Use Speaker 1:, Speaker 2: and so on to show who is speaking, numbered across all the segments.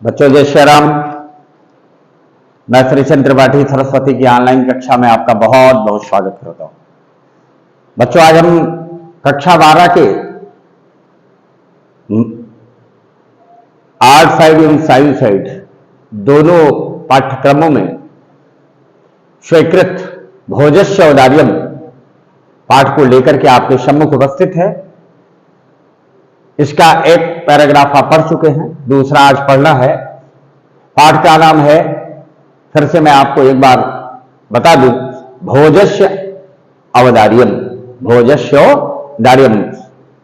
Speaker 1: बच्चों जय श्री राम। मैं श्री चंद्र त्रिपाठी सरस्वती की ऑनलाइन कक्षा में आपका बहुत बहुत स्वागत करता हूं। बच्चों आज हम कक्षा 12 के आर्ट साइड एवं साइंस साइड दोनों पाठ्यक्रमों में स्वीकृत भोजस्य औदार्यम पाठ को लेकर के आपके सम्मुख उपस्थित है। इसका एक पैराग्राफ आप पढ़ चुके हैं, दूसरा आज पढ़ना है। पाठ का नाम है, फिर से मैं आपको एक बार बता दूं, भोजस्य अवदार्यम। भोजस्योदार्यम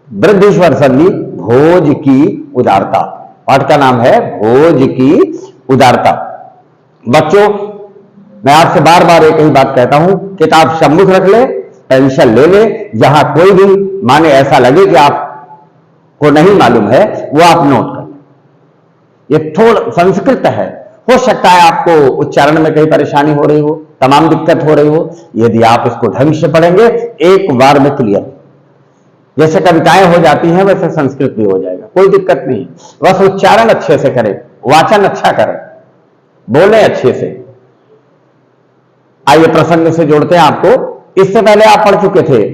Speaker 1: वृद्धिस्वर संधि, भोज की उदारता। पाठ का नाम है भोज की उदारता। बच्चों मैं आपसे बार बार एक ही बात कहता हूं, किताब सम्मुख रख ले, पेंसिल ले ले, जहां कोई भी माने ऐसा लगे कि आप को नहीं मालूम है वो आप नोट कर लें। ये थोड़ा संस्कृत है, हो सकता है आपको उच्चारण में कहीं परेशानी हो रही हो, तमाम दिक्कत हो रही हो। यदि आप इसको ढंग से पढ़ेंगे एक बार में क्लियर। जैसे कविताएं हो जाती हैं वैसे संस्कृत भी हो जाएगा, कोई दिक्कत नहीं। बस उच्चारण अच्छे से करें, वाचन अच्छा करें, बोले अच्छे से। आइए प्रसंग से जोड़ते हैं आपको। इससे पहले आप पढ़ चुके थे,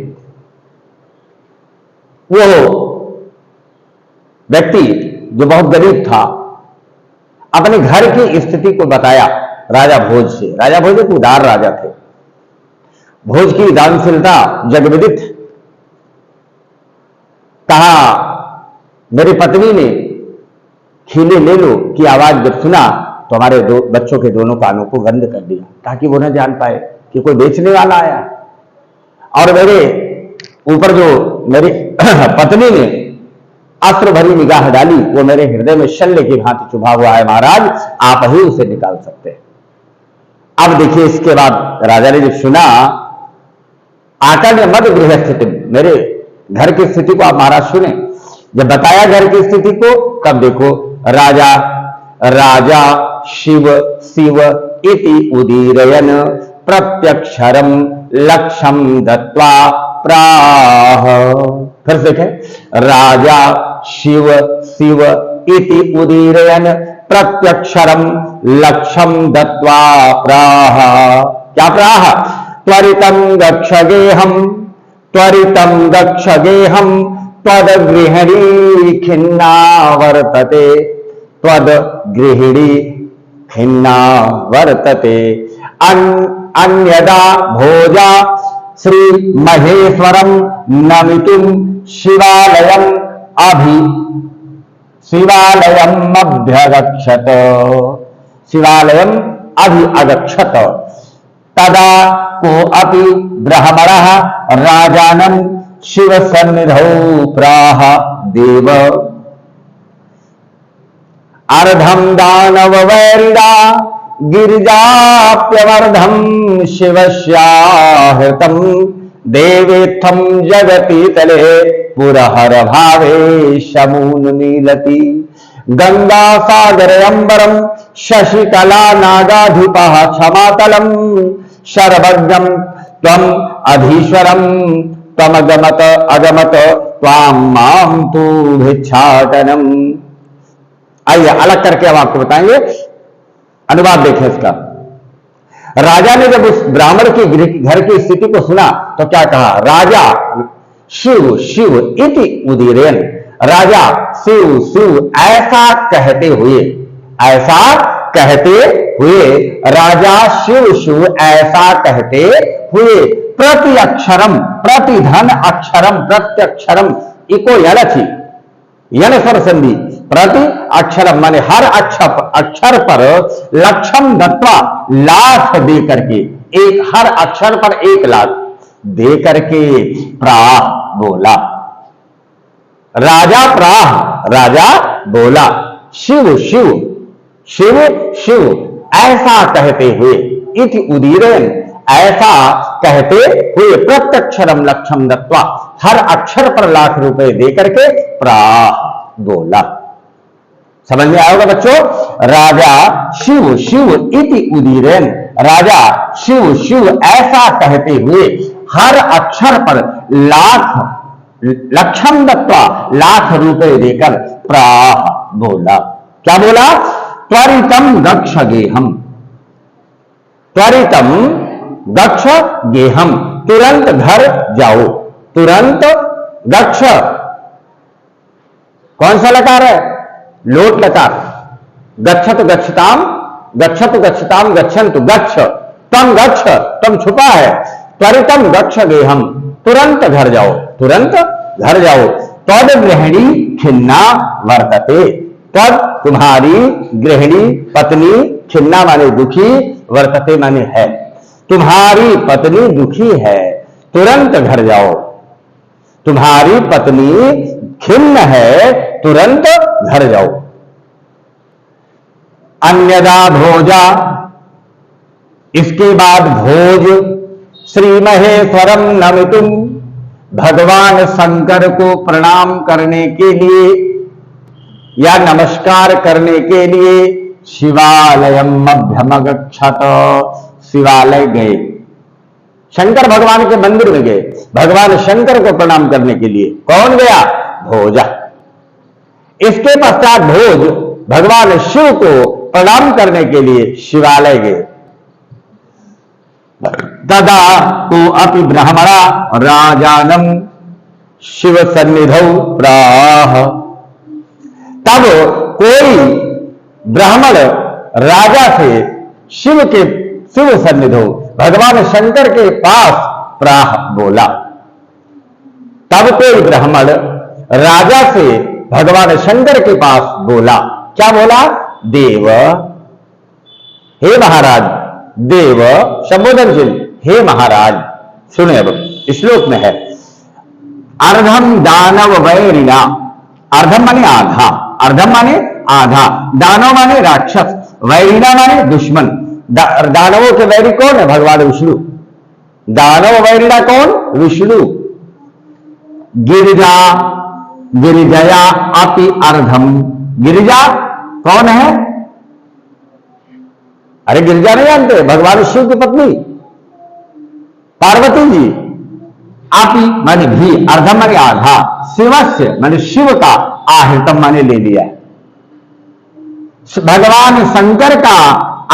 Speaker 1: वो व्यक्ति जो बहुत गरीब था अपने घर की स्थिति को बताया राजा भोज से। राजा भोज एक उदार राजा थे। भोज की दानशीलता जगविदित। कहा मेरी पत्नी ने खीले ले लो की आवाज जब सुना तो हमारे दो बच्चों के दोनों कानों को बंद कर दिया ताकि वो न जान पाए कि कोई बेचने वाला आया। और मेरे ऊपर जो मेरी पत्नी ने अस्त्र भरी निगाह डाली, वो मेरे हृदय में शल्य की भांति चुभा हुआ है महाराज, आप ही उसे निकाल सकते हैं। अब देखिए इसके बाद राजा ने जब सुना, आकर मद गृह स्थिति, मेरे घर की स्थिति को आप महाराज सुने। जब बताया घर की स्थिति को, कब देखो राजा शिव शिव इति उदीरयन प्रत्यक्षरम लक्ष्यम दत्वा प्राह। फिर देखें, राजा शिव शिव इति उदीरयन प्रत्यक्षरम लक्ष्यम दत्वा प्राह। क्या प्राह? त्वरितम गच्छगेहम त्वरितम गच्छगेहम त्वद गृहिणी खिन्ना वर्तते त्वद गृहिणी खिन्ना वर्तते अन्यदा भोजा श्री महेश्वरम नमितुम शिवालयम अभ्यगच्छत। शिवालयम अभ्यगच्छत। तदा को अपि ब्राह्मणः राजानं शिव सन्निधौ प्राह देव अर्धम दानव वैरिदा गिरिजाप्यवर्धम शिवस्याहृतम देवेत्थम जगति तले पुरहर भावे शमून नीलति गंगा सागर अंबरम शशिकला नागाधिपः क्षमातलम शर्वज्ञम त्वम अधीश्वरम त्वमगमत अगमत त्वाम माम तू भिक्षाटनम। आइए अलग करके अब आपको बताएंगे, अनुवाद देखें इसका। राजा ने जब उस ब्राह्मण के घर की स्थिति को सुना तो क्या कहा? राजा शिव शिव इति उदीरयन। राजा शिव शिव ऐसा कहते हुए राजा शिव शिव ऐसा कहते हुए प्रति अक्षरम प्रतिधन अक्षरम प्रत्यक्षरम इको यणथी यण स्वर संधि प्रति अक्षरम माने हर अक्षर पर लक्षम दत्वा लाख दे करके, एक हर अक्षर पर 1 लाख दे करके प्राह बोला। राजा प्राह राजा बोला, शिव शिव शिव शिव ऐसा कहते हुए, इति उदीरयन ऐसा कहते हुए, प्रत्यक्षरम लक्षम दत्वा हर अक्षर पर लाख रुपए दे करके प्राह बोला। समझ में आएगा बच्चों? राजा शिव शिव इति उदीरयन, राजा शिव शिव ऐसा कहते हुए हर अक्षर पर लक्षम दत्वा लाख रुपए देकर प्राह बोला। क्या बोला? त्वरितम गच्छ गेहम, त्वरितम गच्छ गेहम, तुरंत घर जाओ, तुरंत गच्छ, कौन सा लकार है? लोट लकार। गच्छत गच्छताम, गच्छत गच्छताम, गच्छन्तु, गच्छ, तम गच्छ, तम छुपा है, त्वरितम गच्छ गेहम, तुरंत घर जाओ, तुरंत घर जाओ। तद गृहिणी खिन्ना वर्तते, तद तुम्हारी गृहिणी पत्नी, खिन्ना माने दुखी, वर्तते माने है, तुम्हारी पत्नी दुखी है, तुरंत घर जाओ। तुम्हारी पत्नी खिन्न है, तुरंत घर जाओ। अन्यदा भोजा, इसके बाद भोज, श्री महेश्वरम नमितुम, भगवान शंकर को प्रणाम करने के लिए या नमस्कार करने के लिए शिवालयम अभ्यमगच्छत, शिवालय गए, शंकर भगवान के मंदिर में गए, भगवान शंकर को प्रणाम करने के लिए। कौन गया? भोजा। इसके पश्चात भोज भगवान शिव को प्रणाम करने के लिए शिवालय गए। तदा तो अपि ब्राह्मणा राजानम शिव सन्निधौ प्राह, तब कोई ब्राह्मण राजा से शिव सन्निधौ, भगवान शंकर के पास प्राह बोला। तब कोई ब्राह्मण राजा से भगवान शंकर के पास बोला, क्या बोला? देव, हे महाराज, देव संबोधनशील, हे महाराज। सुने अब श्लोक में है, अर्धम दानव वैरिणा, अर्धम माने आधा, अर्धम माने आधा, दानव माने राक्षस, वैरिणा माने दुश्मन। दानवों के वैरी कौन है? भगवान विष्णु। दानव वैरिणा कौन? विष्णु। गिरिजा, गिरिजया अपि अर्धम, गिरिजा कौन है? अरे गिरिजा नहीं जानते? भगवान शिव की पत्नी पार्वती जी। आपी माने भी, अर्धम माने आधा, शिवस्य माने शिव का, आहृतम माने ले लिया। भगवान शंकर का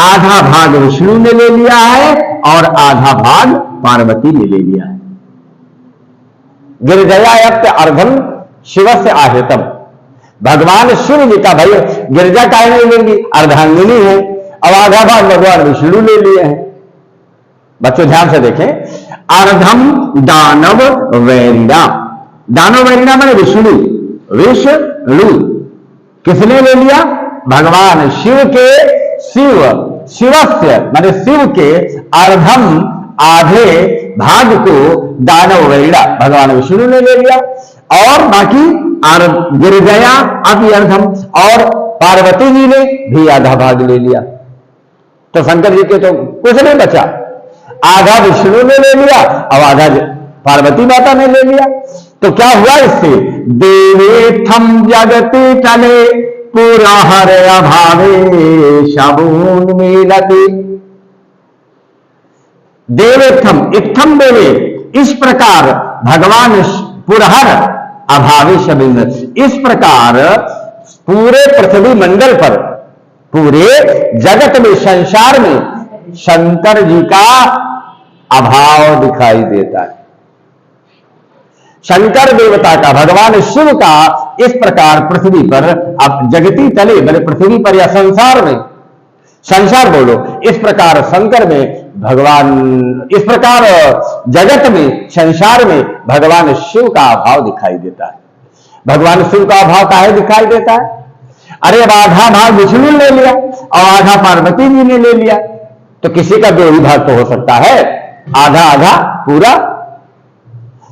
Speaker 1: आधा भाग विष्णु ने ले लिया है और आधा भाग पार्वती ने ले लिया है। गिरिजयाप्त अर्धम शिवस्य आहृतम, भगवान शिव जी का, भाई गिरिजा काहे नहीं लेंगी? अर्धांगिनी है, अब आधा भाग भगवान विष्णु ले लिए हैं। बच्चों ध्यान से देखें, अर्धम दानव वैरिणा, दानव वैरिणा माने विष्णु, विष्णु किसने ले लिया? भगवान शिव के, शिवस्य माने शिव के अर्धम आधे भाग को दानव वैरिणा भगवान विष्णु ने ले लिया, और बाकी गिरिजया अभी अर्धम, और पार्वती जी ने भी आधा भाग ले लिया। तो शंकर जी के तो कुछ नहीं बचा, आधा विष्णु ने ले लिया और आधा पार्वती माता ने ले लिया। तो क्या हुआ इससे? देवेथम जगति तले पूरा हर अभावे शबून मिलती, देवेथम, इत्थम देवे, इस प्रकार भगवान पुरहर अभावे शबून, इस प्रकार पूरे पृथ्वी मंडल पर, पूरे जगत में, संसार में शंकर जी का अभाव दिखाई देता है। शंकर देवता का, भगवान शिव का इस प्रकार पृथ्वी पर, अब जगती तले मैंने पृथ्वी पर या संसार में, संसार बोलो, इस प्रकार शंकर में भगवान, इस प्रकार जगत में, संसार में भगवान शिव का अभाव दिखाई देता है। भगवान शिव का अभाव काहे दिखाई देता है? अरे अब आधा भाग विष्णु ने लिया और आधा पार्वती जी ने ले लिया, तो किसी का दो ही भाग तो हो सकता है, आधा आधा पूरा।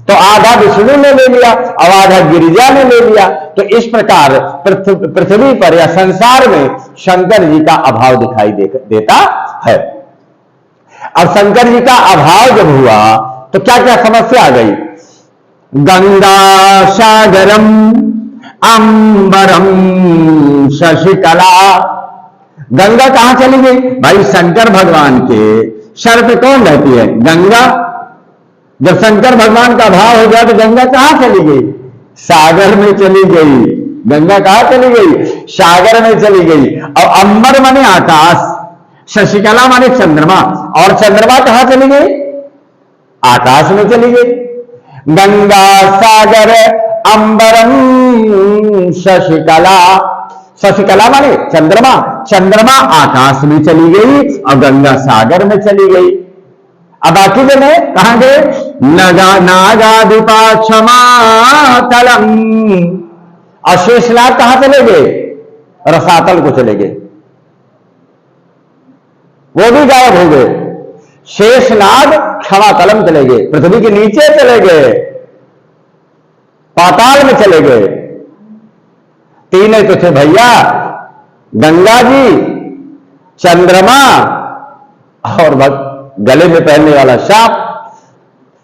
Speaker 1: तो आधा विष्णु ने ले लिया और आधा गिरिजा ने ले लिया। तो इस प्रकार पृथ्वी पर या संसार में शंकर जी का अभाव दिखाई देता है। अब शंकर जी का अभाव जब हुआ तो क्या क्या समस्या आ गई? गंगा सागरम अंबरम शशिकला, गंगा कहां चली गई? भाई शंकर भगवान के सर पे कौन रहती है? गंगा। जब शंकर भगवान का भाव हो गया तो गंगा कहां चली गई? सागर में चली गई। गंगा कहां चली गई? सागर में चली गई। और अंबर माने आकाश, शशिकला माने चंद्रमा, और चंद्रमा कहां चली गई? आकाश में चली गई। गंगा सागर अंबरम शशिकला, शशिकला माने चंद्रमा, चंद्रमा आकाश में चली गई और गंगा सागर में चली गई। अब बाकी जगह कहां गए? नागाधिपा क्षमा तलम, और शेषनाग कहां चले गए? रसातल को चले गए, वो भी गायब हो गए। शेषनाग क्षमा तलम चले गए, पृथ्वी के नीचे चले गए, पाताल में चले गए। तीन ही तो थे भैया, गंगा जी, चंद्रमा और गले में पहनने वाला सांप।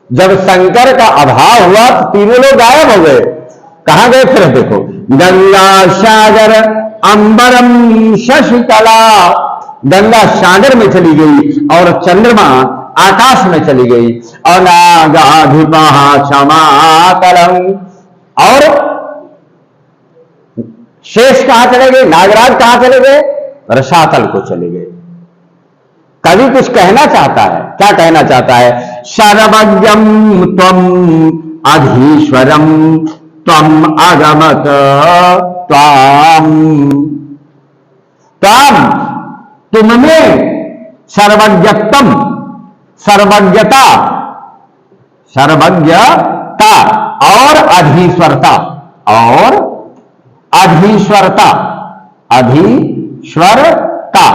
Speaker 1: जब शंकर का अभाव हुआ तो तीनों लोग गायब हो गए। कहां गए फिर? देखो, गंगा सागर अंबरम शशिकला, गंगा सागर में चली गई और चंद्रमा आकाश में चली गई। और नागाधिपा क्षमातलम, और शेष कहां चले गए? नागराज कहां चले गए? रसातल को चले गए। कवि कुछ कहना चाहता है, क्या कहना चाहता है? सर्वज्ञम त्वम अधीश्वरम त्वम अगमत त्वाम, त्वाम तुमने सर्वज्ञत्वम, सर्वज्ञता, सर्वज्ञता और अधीश्वरता, और अधीश्वरता, अधीश्वरता,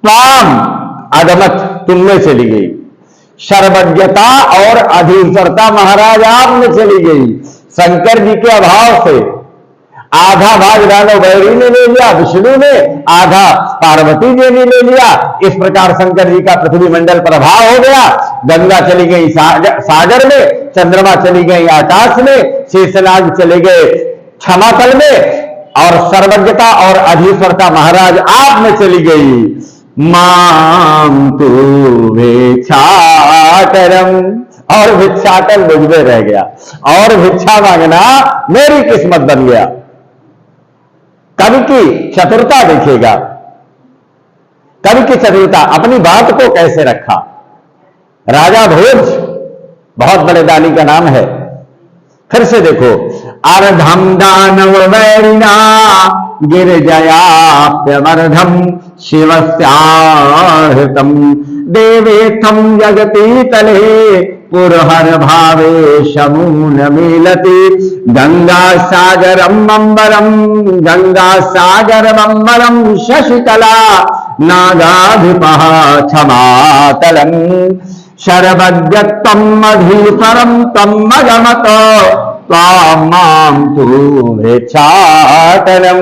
Speaker 1: त्वाम अगमत तुमने चली गई। सर्वज्ञता और अधीश्वरता महाराज आप में चली गई। शंकर जी के अभाव से आधा भाग दानव बैरी ने ले लिया, विष्णु ने आधा, पार्वती जी ने ले लिया। इस प्रकार शंकर जी का पृथ्वी मंडल पर अभाव हो गया। गंगा चली गई सागर में, चंद्रमा चली गई आकाश में, शेषनाग चले गए क्षमातल में, और सर्वज्ञता और अधीश्वरता महाराज आप में चली गई। माम तू भिक्षाटरम, और भिक्षाटन मुझ में रह गया, और भिक्षा मांगना मेरी किस्मत बन गया। कवि की चतुरता देखिएगा, कवि की चतुरता, अपनी बात को कैसे रखा। राजा भोज बहुत बड़े दानी का नाम है। फिर से देखो, अर्धम दानव वैरिणा गिरिजयाप्यमर्धम शिवस्याहृतम देवेथम जगती तले पुरहर भावे शमून मिलति। गंगा सागरम अंबरम, गंगा सागरम अंबरम शशिकला नागाधिपः क्षमातलम सर्वज्ञत्वम अधीश्वरम तम अगमत त्वाम माम तु भिक्षाटनम।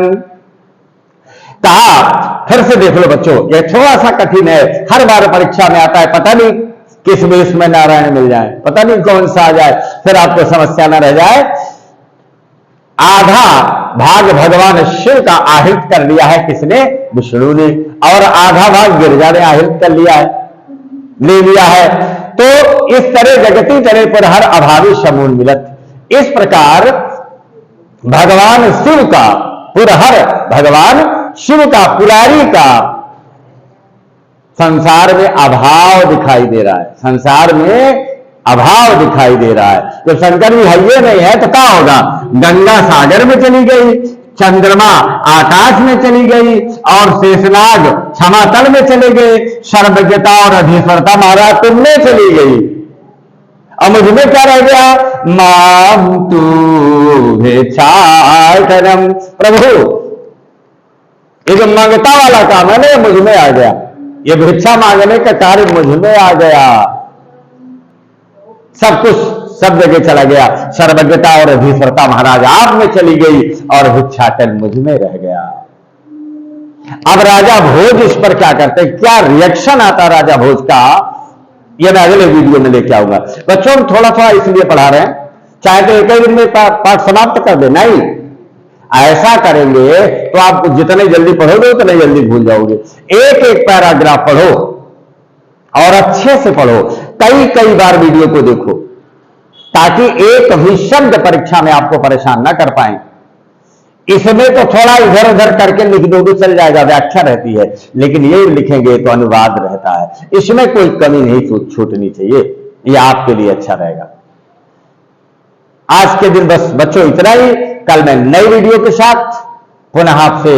Speaker 1: कहा, फिर से देख लो बच्चों, ये थोड़ा सा कठिन है, हर बार परीक्षा में आता है। पता नहीं किस वेश में नारायण मिल जाए, पता नहीं कौन सा आ जाए, फिर आपको समस्या न रह जाए। आधा भाग भगवान शिव का आहृत कर लिया है, किसने? विष्णु ने, और आधा भाग गिरिजा ने आहृत कर लिया है, ले लिया है। तो इस तरह जगती तरह पर हर अभावी शमून मिलत। इस प्रकार भगवान शिव का पुरहर, भगवान शिव का, पुरारी का संसार में अभाव दिखाई दे रहा है, संसार में अभाव दिखाई दे रहा है। तो शंकर जी हइये नहीं है तो क्या होगा? गंगा सागर में चली गई, चंद्रमा आकाश में चली गई, और शेषनाग क्षमातल में चले गए। सर्वज्ञता और अधीश्वरता महाराज तुमने चली गई, और मुझ में क्या रह गया? माम तू भिक्षाटनम। प्रभु, ये जो मांगता वाला काम है ना, मुझ में आ गया, ये भिक्षा मांगने का कार्य मुझ में आ गया, सब कुछ सब जगह चला गया। सर्वज्ञता और अधीश्वरता महाराज आप में चली गई, और भिक्षाटन मुझ में रह गया। अब राजा भोज इस पर क्या करते, क्या रिएक्शन आता राजा भोज का, यह मैं अगले वीडियो में लेके आऊंगा। बच्चों हम थोड़ा थोड़ा इसलिए पढ़ा रहे हैं, चाहे तो एक ही दिन में पाठ समाप्त कर दे, नहीं, ऐसा करेंगे तो आप जितने जल्दी पढ़ोगे उतने जल्दी भूल जाओगे। एक एक पैराग्राफ पढ़ो और अच्छे से पढ़ो, कई कई बार वीडियो को देखो, ताकि एक भी शब्द परीक्षा में आपको परेशान ना कर पाए। इसमें तो थोड़ा इधर उधर करके लिख दो तो चल जाएगा, व्याख्या रहती है, लेकिन ये लिखेंगे तो अनुवाद रहता है, इसमें कोई कमी नहीं छूटनी चाहिए, ये आपके लिए अच्छा रहेगा। आज के दिन बस बच्चों इतना ही। कल मैं नई वीडियो के साथ पुनः आपसे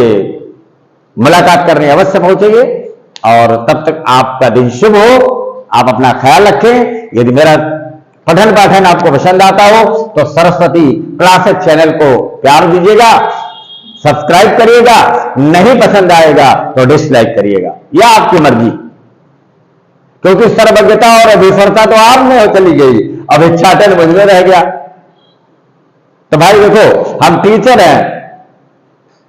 Speaker 1: मुलाकात करने अवश्य पहुंचेंगे, और तब तक आपका दिन शुभ हो, आप अपना ख्याल रखें। यदि मेरा पठन पाठन आपको पसंद आता हो तो सरस्वती क्लासेस चैनल को प्यार दीजिएगा, सब्सक्राइब करिएगा, नहीं पसंद आएगा तो डिसलाइक करिएगा, यह आपकी मर्जी, क्योंकि सर्वज्ञता और अभिसरता तो आप में हो चली गई, अब इच्छाटन मुझ में रह गया। तो भाई देखो, हम टीचर हैं,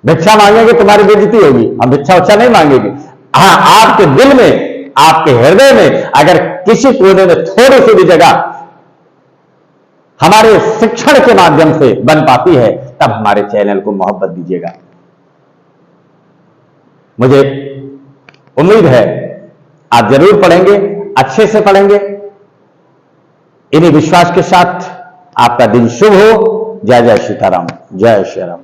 Speaker 1: भिक्षा मांगेंगे तुम्हारी बेइज्जती होगी, हम भिक्षा उच्छा नहीं मांगेंगे। हाँ, आपके दिल में, आपके हृदय में अगर किसी कोने में थोड़ी सी भी जगह हमारे शिक्षण के माध्यम से बन पाती है, तब हमारे चैनल को मोहब्बत दीजिएगा। मुझे उम्मीद है आप जरूर पढ़ेंगे, अच्छे से पढ़ेंगे। इन्हीं विश्वास के साथ आपका दिन शुभ हो। जय जय सीताराम, जय श्री राम।